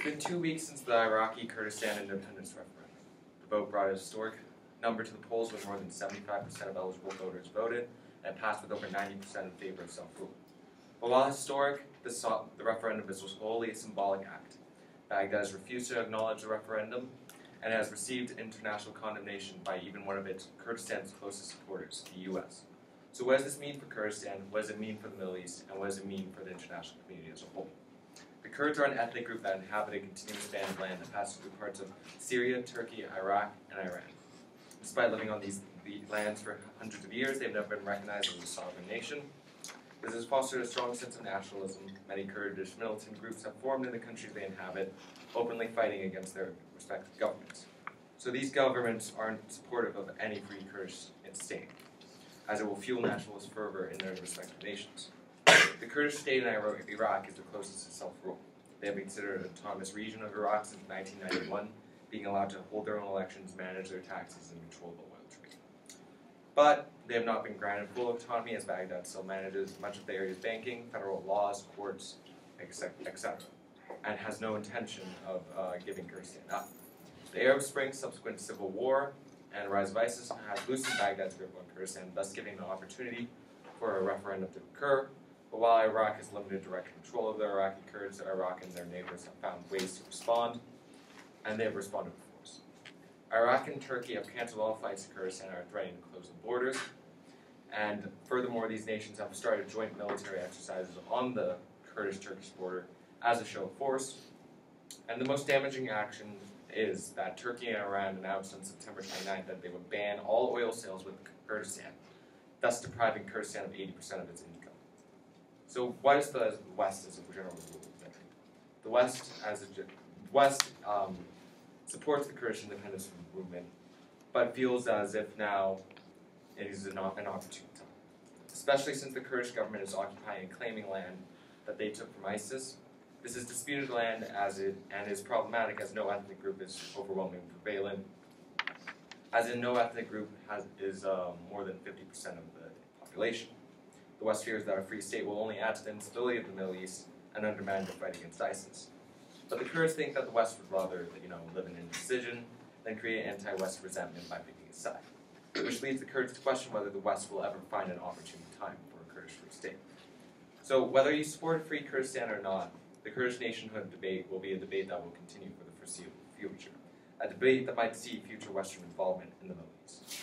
been 2 weeks since the Iraqi Kurdistan independence referendum. The vote brought a historic number to the polls when more than 75% of eligible voters voted, and passed with over 90% in favor of self-rule. But while historic, the referendum is wholly a symbolic act. Baghdad has refused to acknowledge the referendum, and has received international condemnation by even one of Kurdistan's closest supporters, the U.S. So what does this mean for Kurdistan, what does it mean for the Middle East, and what does it mean for the international community as a whole? The Kurds are an ethnic group that inhabit a continuous band of land that passes through parts of Syria, Turkey, Iraq, and Iran. Despite living on these lands for hundreds of years, they've never been recognized as a sovereign nation. This has fostered a strong sense of nationalism. Many Kurdish militant groups have formed in the countries they inhabit, openly fighting against their respective governments. So these governments aren't supportive of any free Kurdish state, as it will fuel nationalist fervor in their respective nations. The Kurdish state in Iraq is the closest to self-rule. They have been considered an autonomous region of Iraq since 1991, being allowed to hold their own elections, manage their taxes, and control the oil trade. But they have not been granted full autonomy, as Baghdad still manages much of the area's banking, federal laws, courts, etc., and has no intention of giving Kurdistan up. The Arab Spring, subsequent civil war, and the rise of ISIS has loosened Baghdad's grip on Kurdistan, thus giving an opportunity for a referendum to occur. But while Iraq has limited direct control of the Iraqi Kurds, Iraq and their neighbors have found ways to respond, and they have responded with force. Iraq and Turkey have canceled all flights to Kurdistan and are threatening to close the borders. And furthermore, these nations have started joint military exercises on the Kurdish-Turkish border as a show of force. And the most damaging action is that Turkey and Iran announced on September 29th that they would ban all oil sales with Kurdistan, thus depriving Kurdistan of 80% of its income. So why does the West, as a general rule, think? The West, supports the Kurdish independence movement, but feels as if now it is an opportune time, especially since the Kurdish government is occupying and claiming land that they took from ISIS. This is disputed land and is problematic as no ethnic group is overwhelmingly prevalent, as in no ethnic group is more than 50% of the population. The West fears that a free state will only add to the instability of the Middle East and undermine the fight against ISIS. But the Kurds think that the West would rather, live in indecision than create anti-West resentment by picking a side, which leads the Kurds to question whether the West will ever find an opportune time for a Kurdish free state. So whether you support a free Kurdistan or not, the Kurdish nationhood debate will be a debate that will continue for the foreseeable future, a debate that might see future Western involvement in the Middle East.